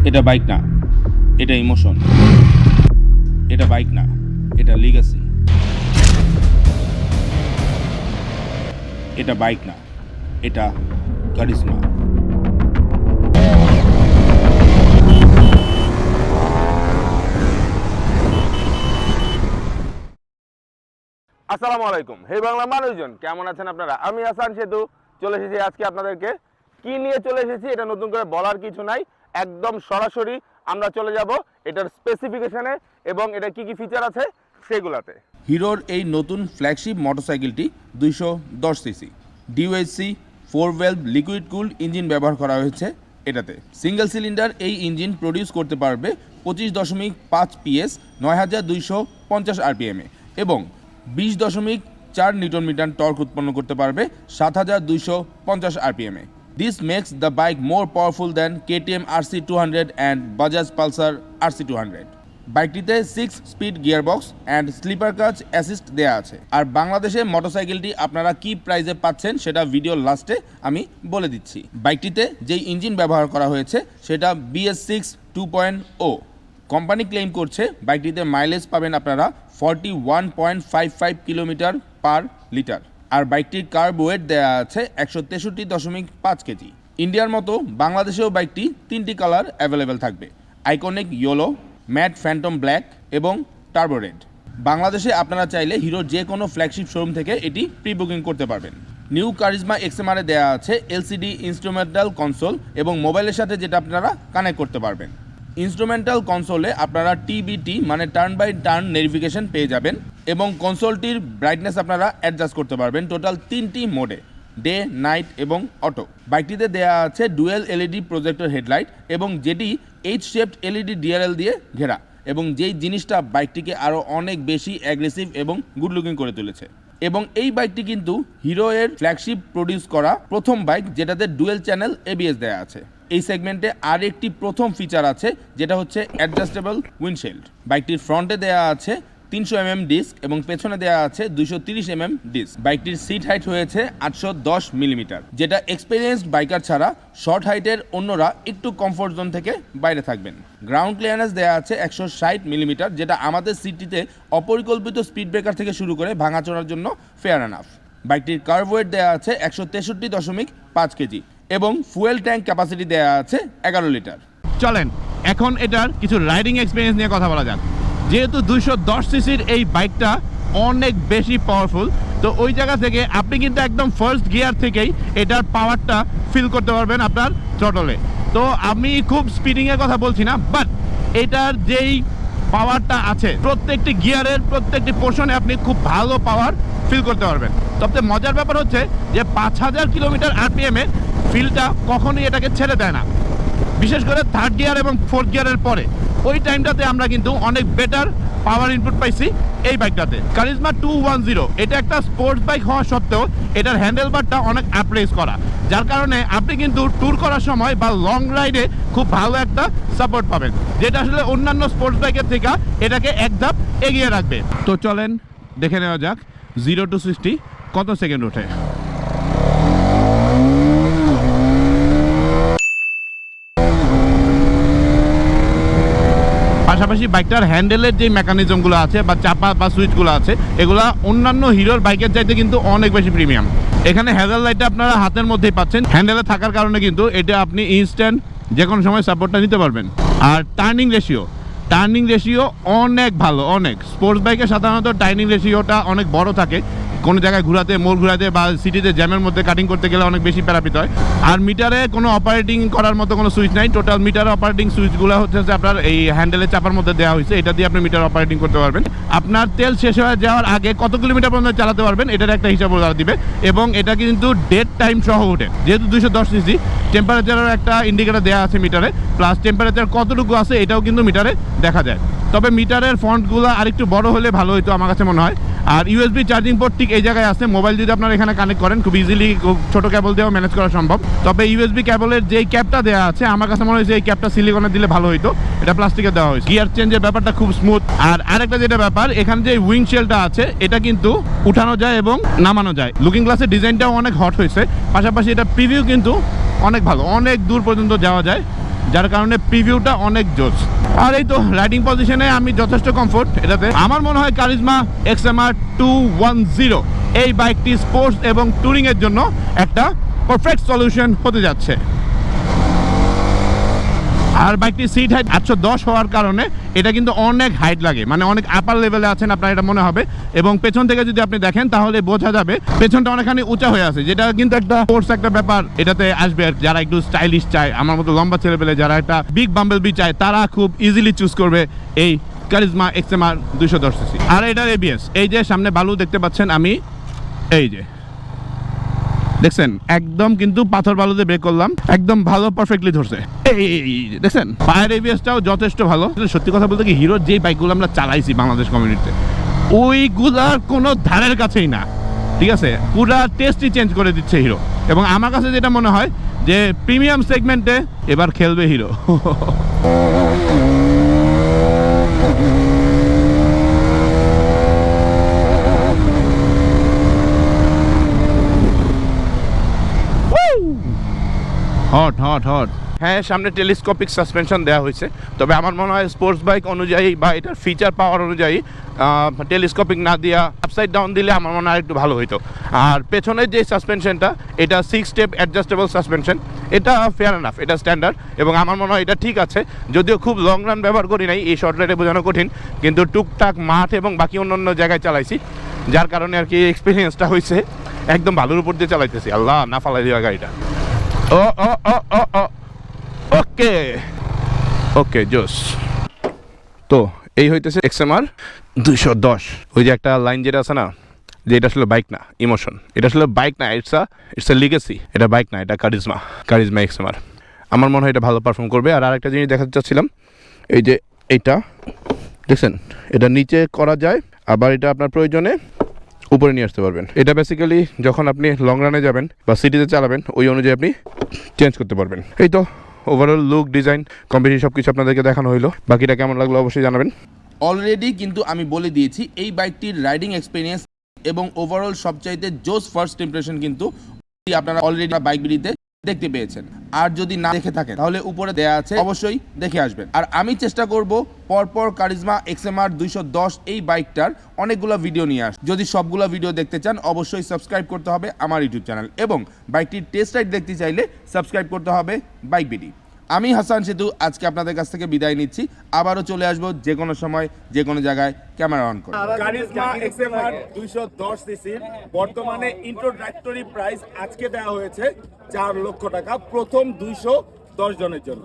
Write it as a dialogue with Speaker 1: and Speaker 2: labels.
Speaker 1: এটা বাইক না, এটা ইমোশন। এটা বাইক না, এটা লিগ্যাসি। এটা বাইক না, এটা কারিজমা।
Speaker 2: আসসালামু আলাইকুম, হে বাংলা মানুষজন, কেমন আছেন আপনারা? আমি হাসান সেতু চলে এসেছি আজকে আপনাদেরকে কি নিয়ে চলে এসেছি এটা নতুন করে বলার কিছু নাই, একদম সরাসরি আমরা চলে যাব এটার স্পেসিফিকেশনে এবং এটা কি কি ফিচার আছে সেগুলাতে।
Speaker 1: হিরোর এই নতুন ফ্ল্যাগশিপ মোটরসাইকেলটি 210 CC DOHC 4 valve liquid cooled engine ব্যবহার করা হয়েছে। এটাতে সিঙ্গেল সিলিন্ডার এই ইঞ্জিন প্রডিউস করতে পারবে 25.5 PS 9250 আরপিএমে এবং 20.4 নিউটন মিটার টর্ক উৎপন্ন করতে পারবে 7250 আরপিএমে। This makes the bike more powerful than KTM RC200 and Bajaj Pulsar RC200. বাইকটিতে 6 speed gearbox and slipper clutch assist দেওয়া আছে। আর বাংলাদেশে মোটরসাইকেলটি আপনারা কি প্রাইসে পাচ্ছেন সেটা ভিডিওর লাস্টে আমি বলে দিচ্ছি। বাইকটিতে যেই ইঞ্জিন ব্যবহার করা হয়েছে সেটা BS6 2.0। কোম্পানি ক্লেম করছে বাইকটিতে মাইলেজ পাবেন আপনারা 41.55 কিলোমিটার পার লিটার। আর বাইকটির কার্ব ওয়েট দেওয়া আছে 163.5 কেজি। ইন্ডিয়ার মতো বাংলাদেশেও বাইকটি 3টি কালার অ্যাভেলেবেল থাকবে, iconic yellow, matte phantom black এবং টার্বো রেড। বাংলাদেশে আপনারা চাইলে হিরোর যে কোনো ফ্ল্যাগশিপ শোরুম থেকে এটি প্রি বুকিং করতে পারবেন। নিউ কারিজমা এক্সএমআরে দেওয়া আছে LCD ইনস্ট্রুমেন্টাল কনসোল এবং মোবাইলের সাথে যেটা আপনারা কানেক্ট করতে পারবেন। ইনস্ট্রুমেন্টাল কনসোলে আপনারা TBT মানে টার্ন বাই টার্ন নেভিগেশন পেয়ে যাবেন এবং কনসোলটির ব্রাইটনেস আপনারা অ্যাডজাস্ট করতে পারবেন টোটাল 3টি মোডে, ডে, নাইট এবং অটো। বাইকটিতে দেওয়া আছে ডুয়েল LED প্রজেক্টর হেডলাইট এবং যেটি H শেপড LED DRL দিয়ে ঘেরা এবং যেই জিনিসটা বাইকটিকে আরও অনেক বেশি অ্যাগ্রেসিভ এবং গুড লুকিং করে তুলেছে। এবং এই বাইকটি কিন্তু হিরো এর ফ্ল্যাগশিপ প্রডিউস করা প্রথম বাইক যেটাতে ডুয়েল চ্যানেল ABS দেওয়া আছে। এই সেগমেন্টে আর একটি প্রথম ফিচার আছে যেটা হচ্ছে অ্যাডজাস্টেবল উইন্ডশিল্ড। বাইকটির ফ্রন্টে দেওয়া আছে 300 mm ডিস্ক এবং পেছনে দেওয়া আছে 230 mm ডিস্ক। বাইকটির সিট হাইট হয়েছে 810 মিলিমিটার, যেটা এক্সপেরিয়েন্সড বাইকার ছাড়া শর্ট হাইটের অন্যরা একটু কমফোর্ট জোন থেকে বাইরে থাকবেন। গ্রাউন্ড ক্লিয়ারেন্স দেওয়া আছে 160 মিলিমিটার, যেটা আমাদের সিটিতে অপরিকল্পিত স্পিড ব্রেকার থেকে শুরু করে ভাঙাচোরার জন্য ফেয়ার এনাফ। বাইকটির কার্ভ ওয়েট দেওয়া আছে 163.5 কেজি এবং ফুয়েল ট্যাঙ্ক ক্যাপাসিটি দেওয়া আছে 11 লিটার।
Speaker 3: চলেন এখন এটার কিছু রাইডিং এক্সপিরিয়েন্স নিয়ে কথা বলা যাক। যেহেতু 210 সিসির এই বাইকটা অনেক বেশি পাওয়ারফুল, তো ওই জায়গা থেকে আপনি কিন্তু একদম ফার্স্ট গিয়ার থেকেই এটার পাওয়ারটা ফিল করতে পারবেন আপনার থ্রটলে। তো আমি খুব স্পিডিংয়ের কথা বলছি না, বাট এটার যেই পাওয়ারটা আছে প্রত্যেকটি গিয়ারের প্রত্যেকটি পোর্শনে আপনি খুব ভালো পাওয়ার ফিল করতে পারবেন। সবচেয়ে মজার ব্যাপার হচ্ছে যে 5000 কিলোমিটার আরপিএমে ফিলটা কখনোই এটাকে ছেড়ে দেয় না, বিশেষ করে থার্ড গিয়ার এবং ফোর্থ গিয়ারের পরে। ওই টাইমটাতে আমরা কিন্তু অনেক বেটার পাওয়ার ইনপুট পাইছি এই বাইকটাতে। কারিজমা 210 এটা একটা স্পোর্টস বাইক হওয়া সত্ত্বেও এটার হ্যান্ডেলবারটা অনেক আপরেজ করা, যার কারণে আপনি কিন্তু ট্যুর করার সময় বা লং রাইডে খুব ভালো একটা সাপোর্ট পাবেন, যেটা আসলে অন্যান্য স্পোর্টস বাইকের থেকে এটাকে এক ধাপ এগিয়ে রাখবে। তো চলেন দেখে নেওয়া যাক 0 to 60 কত সেকেন্ড ওঠে। পাশাপাশি বাইকটার হ্যান্ডেলের যে মেকানিজমগুলো আছে বা চাপা বা সুইচগুলো আছে এগুলো অন্যান্য হিরোর বাইকের চাইতে কিন্তু অনেক বেশি প্রিমিয়াম। এখানে হ্যাজাল লাইটটা আপনারা হাতের মধ্যেই পাচ্ছেন, হ্যান্ডেলে থাকার কারণে কিন্তু এটা আপনি ইনস্ট্যান্ট যে কোনো সময় সাপোর্টটা নিতে পারবেন। আর টার্নিং রেশিও অনেক ভালো, অনেক স্পোর্টস বাইকে সাধারণত টার্নিং রেশিওটা অনেক বড় থাকে, কোনো জায়গায় ঘোরাতে, মোড় ঘোরাতে বা সিটিতে জ্যামের মধ্যে কাটিং করতে গেলে অনেক বেশি প্যারাপিত হয়। আর মিটারে কোনো অপারেটিং করার মতো কোনো সুইচ নাই, টোটাল মিটারে অপারেটিং সুইচগুলো হচ্ছে আপনার এই হ্যান্ডেলের চাপার মধ্যে দেওয়া হয়েছে, এটা দিয়ে আপনি মিটার অপারেটিং করতে পারবেন। আপনার তেল শেষ হয়ে যাওয়ার আগে কত কিলোমিটার পর্যন্ত চালাতে পারবেন এটার একটা হিসাব ওরা দিবে এবং এটা কিন্তু ডেট টাইম সহ ওঠে। যেহেতু 210 সিসি টেম্পারেচারের একটা ইন্ডিকেটার দেওয়া আছে মিটারে, প্লাস টেম্পারেচার কতটুকু আছে এটাও কিন্তু মিটারে দেখা যায়। তবে মিটারের ফন্টগুলো আরেকটু বড় হলে ভালো হতো আমার কাছে মনে হয়। আর USB চার্জিং পোর্ট ঠিক এই জায়গায় আছে, মোবাইল যদি আপনারা এখানে কানেক্ট করেন খুব ইজিলি ছোটো কেবল দিয়েও ম্যানেজ করা সম্ভব। তবে USB কেবলের যেই ক্যাপটা দেওয়া আছে আমার কাছে মনে হয়েছে এই ক্যাপটা সিলিকনের দিলে ভালো হতো, এটা প্লাস্টিকের দেওয়া হয়েছে। গিয়ার চেঞ্জের ব্যাপারটা খুব স্মুথ। আর আরেকটা যেটা ব্যাপার, এখানে যে উইন্ডশিল্ডটা আছে এটা কিন্তু উঠানো যায় এবং নামানো যায়। লুকিং গ্লাসের ডিজাইনটাও অনেক হট হয়েছে, পাশাপাশি এটা প্রিভিউ কিন্তু অনেক ভালো, অনেক দূর পর্যন্ত যাওয়া যায় যার কারণে প্রিভিউটা অনেক জোস। আর এই তো রাইডিং পজিশনে আমি যথেষ্ট কমফোর্ট এটাতে। আমার মনে হয় কারিজমা XMR 210 এই বাইকটি স্পোর্টস এবং ট্যুরিংয়ের জন্য একটা পারফেক্ট সলিউশন হতে যাচ্ছে। আর বাইকটি সিট হাইট 810 হওয়ার কারণে এটা কিন্তু অনেক হাইট লাগে, মানে অনেক আপার লেভেলে আছেন আপনার এটা মনে হবে। এবং পেছন থেকে যদি আপনি দেখেন তাহলে বোঝা যাবে পেছনটা অনেকখানি উঁচা হয়ে আছে, যেটা কিন্তু একটা ফোর্স একটা ব্যাপার এটাতে আসবে। আর যারা একটু স্টাইলিশ চায়, আমার মতো লম্বা ছেলে পেলে যারা একটা বিগ বাম্বেল বি চায়, তারা খুব ইজিলি চুজ করবে এই কারিজমা XMR 210cc। আর এটার ABS, এই যে সামনে বালু দেখতে পাচ্ছেন আমি, এই যে দেখছেন একদম কিন্তু পাথর বালুতে ব্রেক করলাম, একদম ভালো পারফেক্টলি ধরছে। এই দেখছেন পায়ের ABSটাও যথেষ্ট ভালো। সত্যি কথা বলতে কি, হিরোর যে বাইকগুলো আমরা চালাইছি বাংলাদেশ কমিউনিটিতে, ওইগুলার কোনো ধারের কাছেই না, ঠিক আছে? পুরা টেস্টই চেঞ্জ করে দিচ্ছে হিরো। এবং আমার কাছে যেটা মনে হয় যে প্রিমিয়াম সেগমেন্টে এবার খেলবে হিরো। Hot hot hot. হ্যাঁ, সামনে টেলিস্কোপিক সাসপেনশন দেওয়া হয়েছে, তবে আমার মনে হয় স্পোর্টস বাইক অনুযায়ী বা এটার ফিচার পাওয়ার অনুযায়ী টেলিস্কোপিক না দিয়া আপসাইড ডাউন দিলে আমার মনে হয় একটু ভালো হইতো। আর পেছনের যে সাসপেনশনটা, এটা 6 স্টেপ অ্যাডজাস্টেবল সাসপেনশন, এটা ফেয়ার এনাফ, এটা স্ট্যান্ডার্ড এবং আমার মনে হয় এটা ঠিক আছে। যদিও খুব লং রান ব্যবহার করি নাই, এই শর্ট রাইডে বোঝানো কঠিন, কিন্তু টুকটাক মাঠ এবং বাকি অন্যান্য জায়গায় চালাইছি, যার কারণে আর কি এক্সপিরিয়েন্সটা হয়েছে। একদম ভালোর উপর দিয়ে চালাইতেছি, আল্লাহ না ফালাই দেওয়া গাড়িটা। ও ও ও ও ও ওকে ওকে জোস। তো এই হইতেছে XMR 210। ওই যে একটা লাইন যেটা আছে না, যে এটা আসলে বাইক না, ইমোশন। এটা আসলে বাইক না, ইটস এ লিগেসি। এটা বাইক না, এটা কারিজমা XMR। আমার মনে হয় এটা ভালো পারফর্ম করবে। আর আরেকটা জিনিস দেখাতে চাচ্ছিলাম, এই যে এইটা দেখছেন, এটা নিচে করা যায়, আবার এটা আপনার প্রয়োজনে উপরে নিয়ে আসতে পারবেন। এটা বেসিক্যালি যখন আপনি লং রানে যাবেন বা সিটিতে চালাবেন, ওই অনুযায়ী আপনি চেঞ্জ করতে পারবেন। এই তো ওভারঅল লুক, ডিজাইন, কম্পিটিশন সব কিছু আপনাদেরকে দেখানো হইলো। বাকিটা কেমন লাগলো অবশ্যই জানাবেন।
Speaker 1: অলরেডি কিন্তু আমি বলে দিয়েছি এই বাইকটির রাইডিং এক্সপিরিয়েন্স এবং ওভারঅল সবচাইতে জোস ফার্স্ট ইমপ্রেশন কিন্তু আপনারা অলরেডি বাইক বিডিতে দেখতে পেয়েছেন। আর যদি না দেখে থাকেন তাহলে উপরে দেয়া আছে, অবশ্যই দেখে আসবেন। আর আমি চেষ্টা করব পরপর কারিজমা XMR 210 এই বাইকটার অনেকগুলো ভিডিও নিয়ে আস। যদি সবগুলো ভিডিও দেখতে চান অবশ্যই সাবস্ক্রাইব করতে হবে আমার ইউটিউব চ্যানেল, এবং বাইকটির টেস্ট রাইড দেখতে চাইলে সাবস্ক্রাইব করতে হবে বাইক বিডি। আমি হাসান সেতু আজকে আপনাদের কাছ থেকে বিদায় নিচ্ছি। আবারও চলে আসবো যে কোনো সময় যে কোনো জায়গায় ক্যামেরা অন করে।
Speaker 4: কারিজমা XMR 210cc বর্তমানে ইন্ট্রোডাক্টরি প্রাইস আজকে দেওয়া হয়েছে 4 লক্ষ টাকা প্রথম 210 জনের জন্য।